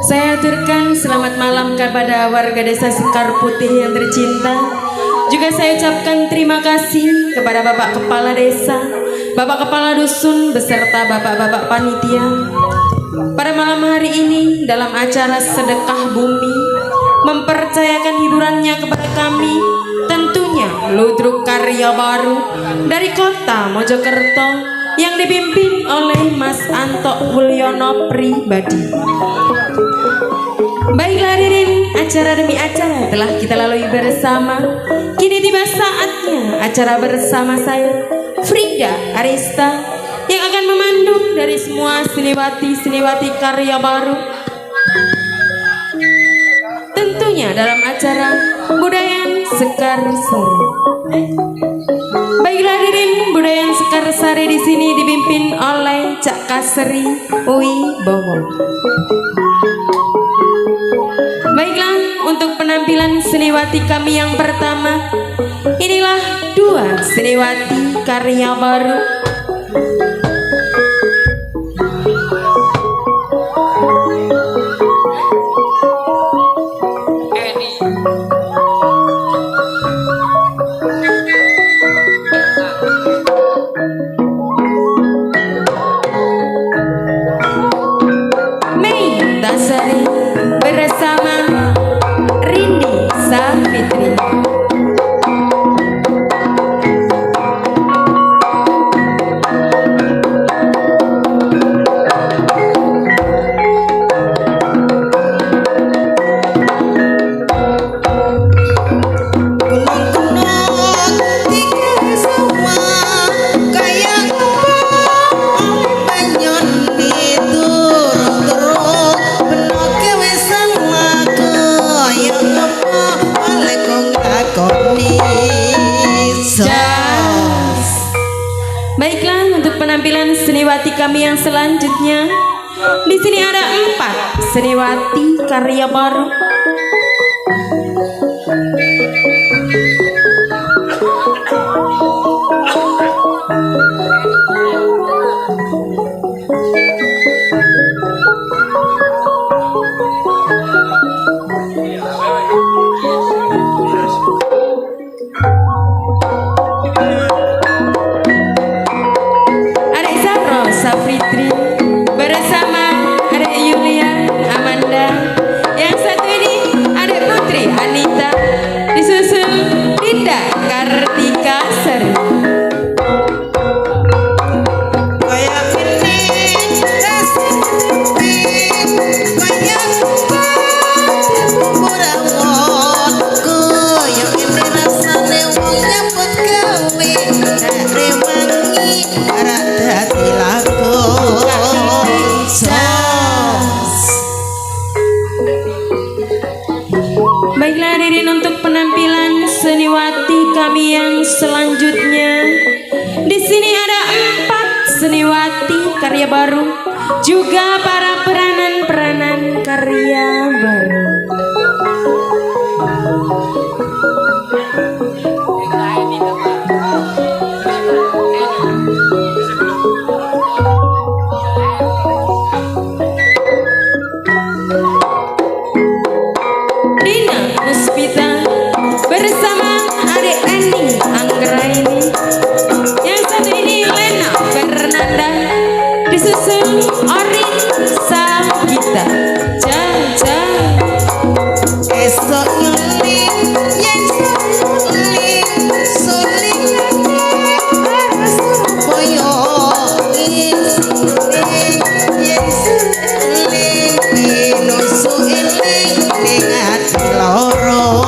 Saya aturkan selamat malam kepada warga desa Sekar Putih yang tercinta. Juga saya ucapkan terima kasih kepada Bapak Kepala Desa, Bapak Kepala Dusun, beserta Bapak-Bapak Panitia. Pada malam hari ini dalam acara Sedekah Bumi, mempercayakan hiburannya kepada kami, tentunya Ludruk Karya Baru dari kota Mojokerto yang dipimpin oleh Mas Anto Wulyono pribadi. Baiklah hadirin, acara demi acara telah kita lalui bersama. Kini tiba saatnya acara bersama saya, Frida Arista, yang akan memandu dari semua seniwati-seniwati karya baru. Tentunya dalam acara Budaya Sekar Sari. Baiklah hadirin, Budaya Sekar Sari di sini dipimpin oleh Cak Kasri Wibowo. Baiklah, untuk penampilan seniwati kami yang pertama, inilah dua seniwati karya baru. Mei Tasari bersama Rindy Safitri. Baiklah, untuk penampilan seniwati kami yang selanjutnya, di sini ada 4 seniwati karya baru. Safitri bersama Adek Yulia Amanda, yang satu ini Adek Putri Anita, disusul Dinda Kartika Sari. Baiklah hadirin, untuk penampilan seniwati kami yang selanjutnya, di sini ada 4 seniwati karya baru, juga para peranan-peranan karya baru. Bersama Adik Eni Anggraini, yang satu ini Lena Fernanda, disusul Orin Sagita. Jaja esok ngeling yang suling harus boyo yang suling nusu iling dengan loro.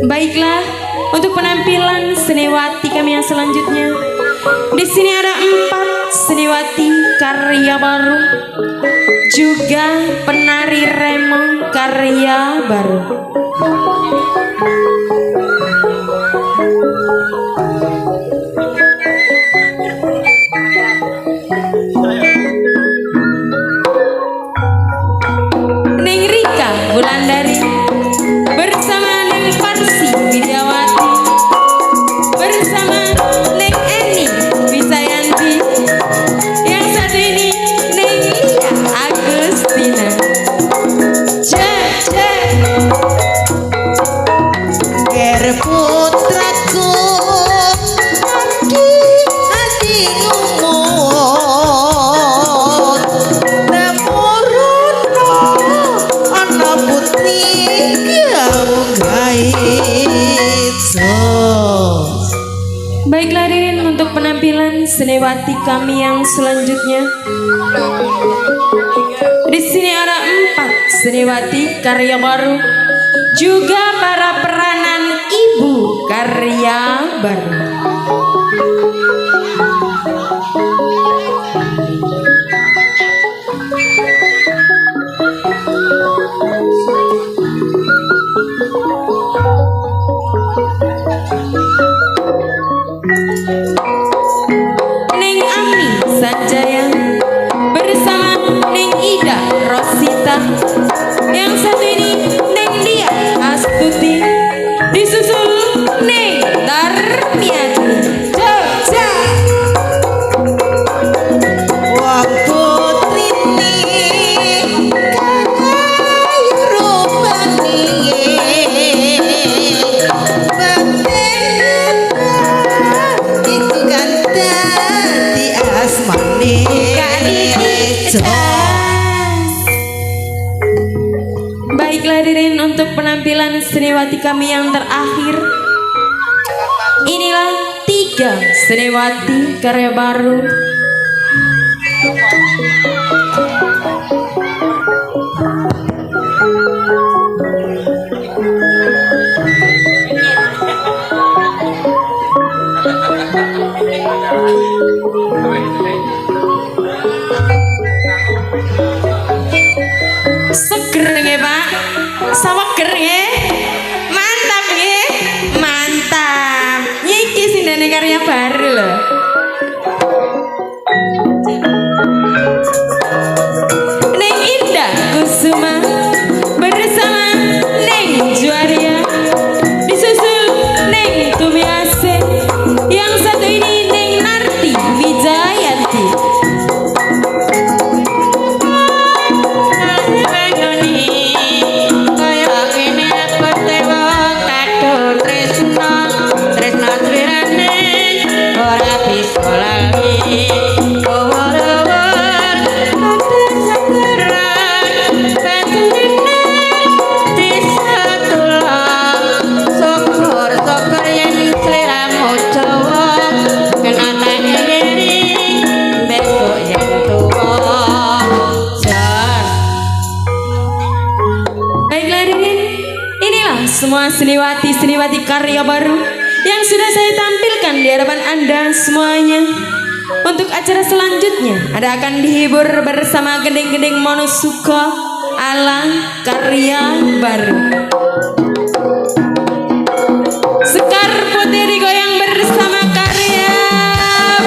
Baiklah, untuk penampilan seniwati kami yang selanjutnya, di sini ada 4 seniwati karya baru, juga penari remo karya baru. Neng Rika Wulandari bersama Neng Parsi Widiawati, bersama Neng Eni Wisayanti, yang satu ini Senewati kami yang selanjutnya. Di sini ada 4 Senewati karya baru, juga para peranan ibu karya baru. Neng Ami Sanjaya bersama Neng Ida Rosita, yang satu ini Neng Dia Astuti, disusul Neng Darmiati Jogja. Wong putrini kaya rupane itu kan dadi asmane Baiklah hadirin, untuk penampilan Senewati kami yang terakhir, inilah 3 Senewati karya baru. Seger nggih Pak, saweger nggih, mantap nggih, mantap. Iki sing dene karya baru loh. Neng Indah Kusuma bersama Neng Juaria, disusul Neng Tumiase, yang satu ini Neng Narti Wijayanti. Baiklah hadirin, inilah semua Senewati karya baru yang sudah saya tampilkan di hadapan Anda semuanya. Untuk acara selanjutnya ada akan dihibur bersama gending-gending Monosuka ala karya baru. Sekar Putih digoyang bersama karya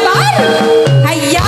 baru. Hayya!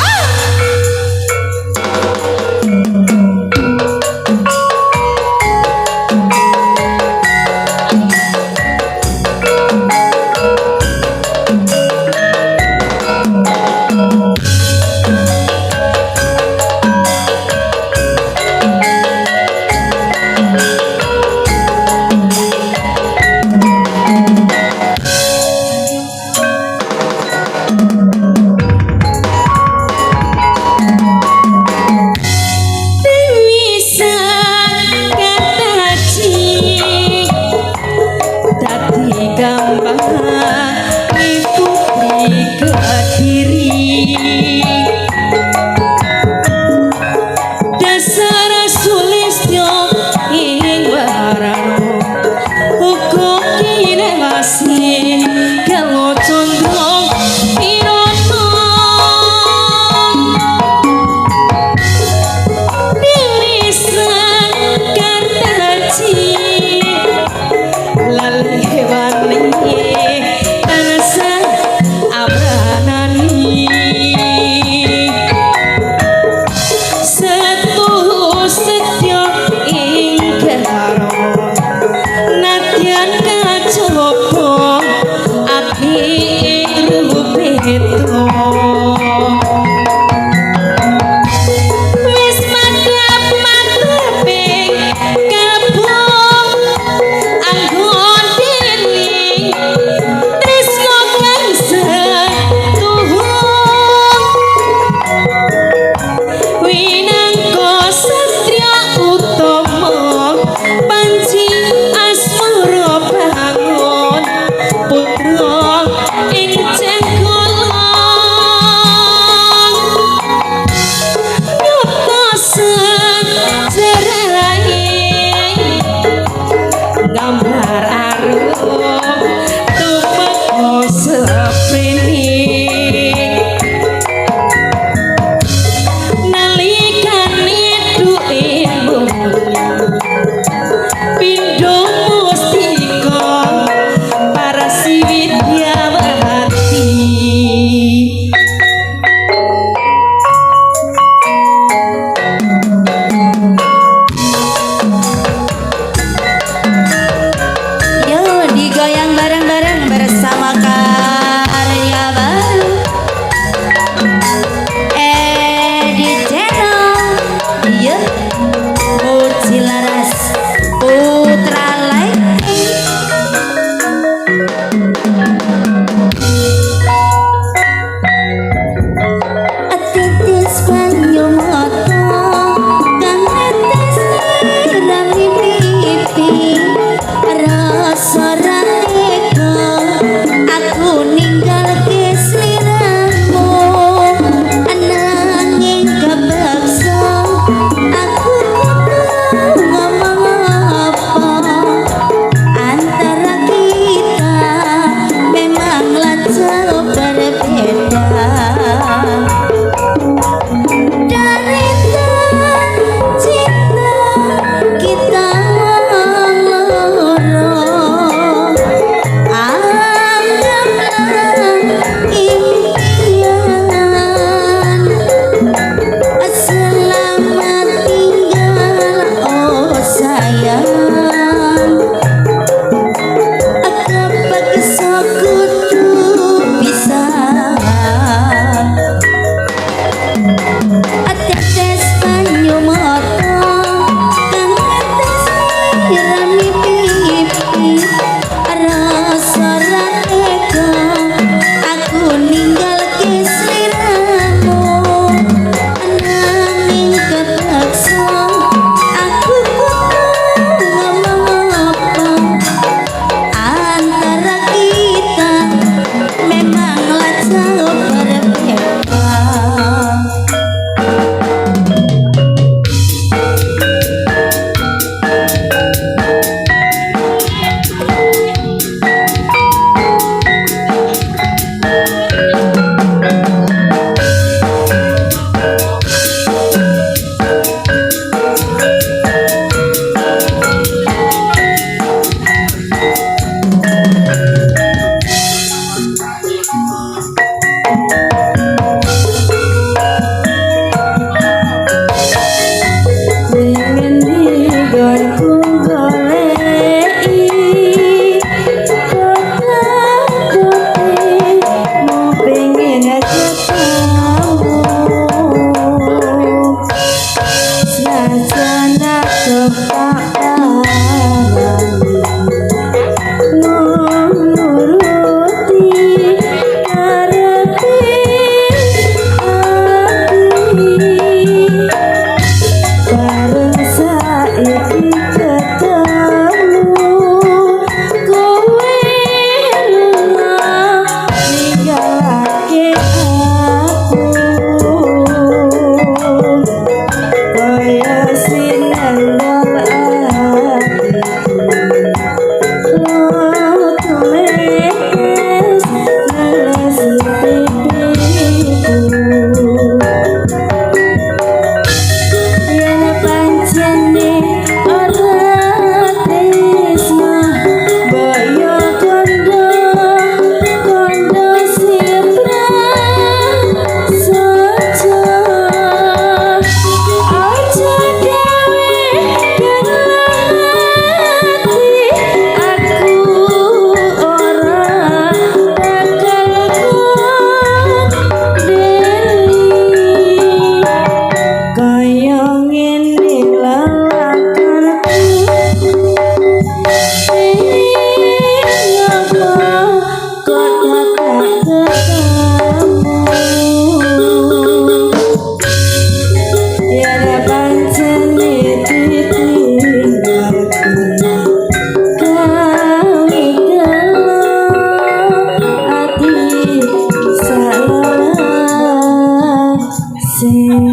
kasih.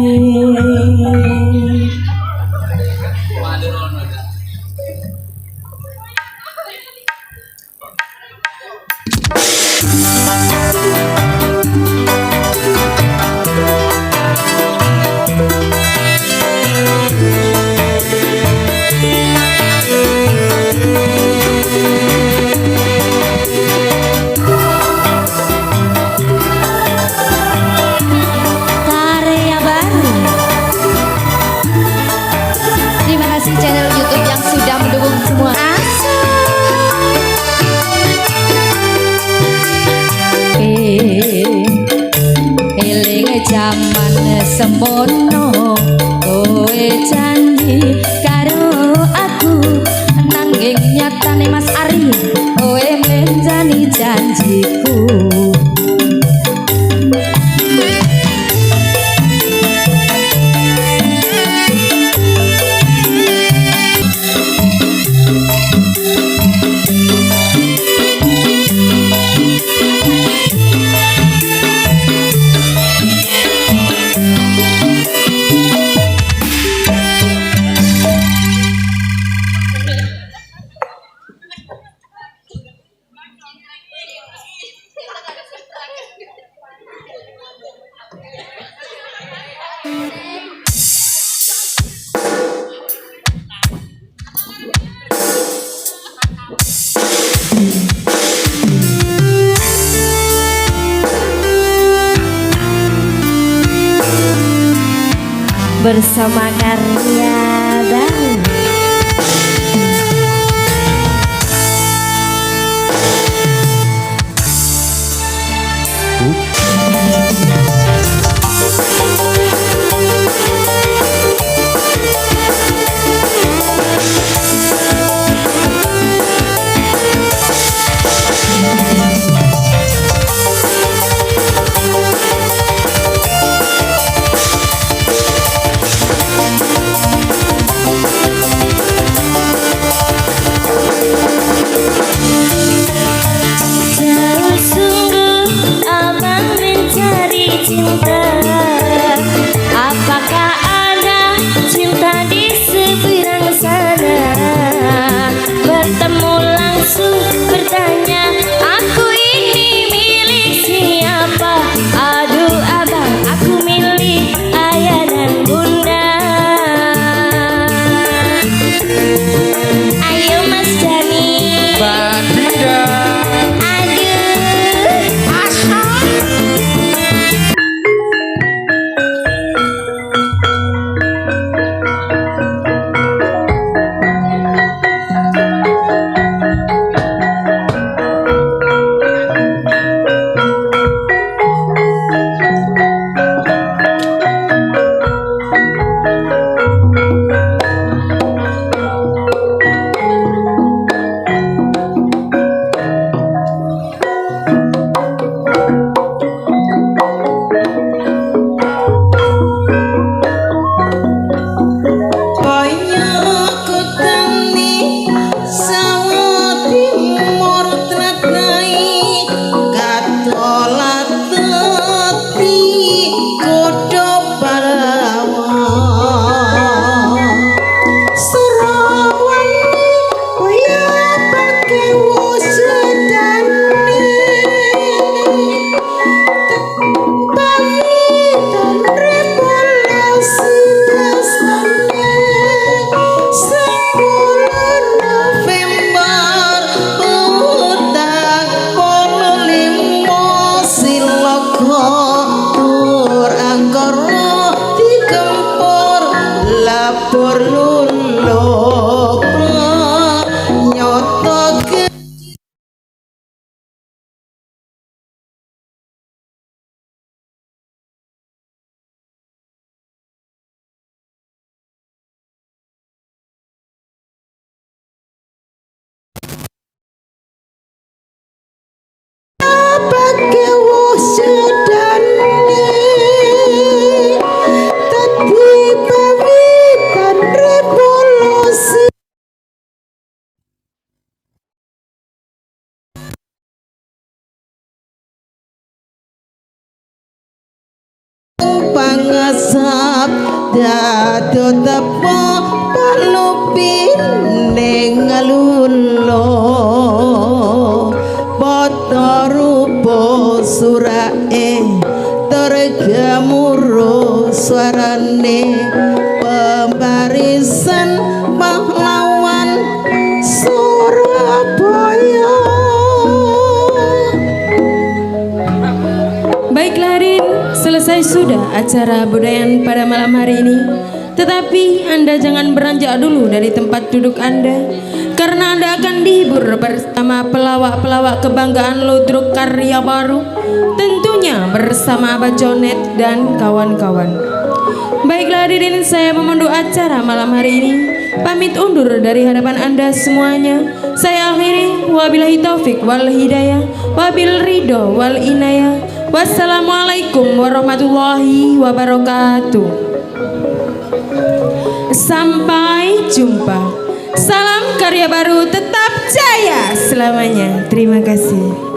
Karya baru. Terima kasih channel YouTube yang sudah mendukung semua. Eling jaman semono, kowe janji karo aku, nanging nyatane Mas Ari, kowe menjani janjiku. Bersama karya baru. dado tepo palupi ning alulo poto rupo surae tergamuro suarane pembarisan pahlawan Surabaya. Baiklah Rin, selesai sudah acara budayaan pada malam hari ini. Tetapi Anda jangan beranjak dulu dari tempat duduk Anda, karena Anda akan dihibur bersama pelawak-pelawak kebanggaan Ludruk Karya Baru, tentunya bersama Abah Jonet dan kawan-kawan. Baiklah hadirin, saya memandu acara malam hari ini. Pamit undur dari hadapan Anda semuanya. Saya akhiri, wabillahi taufik wal hidayah, wabil ridho wal inayah. Wassalamualaikum warahmatullahi wabarakatuh. Sampai jumpa. Salam Karya Baru tetap jaya selamanya. Terima kasih.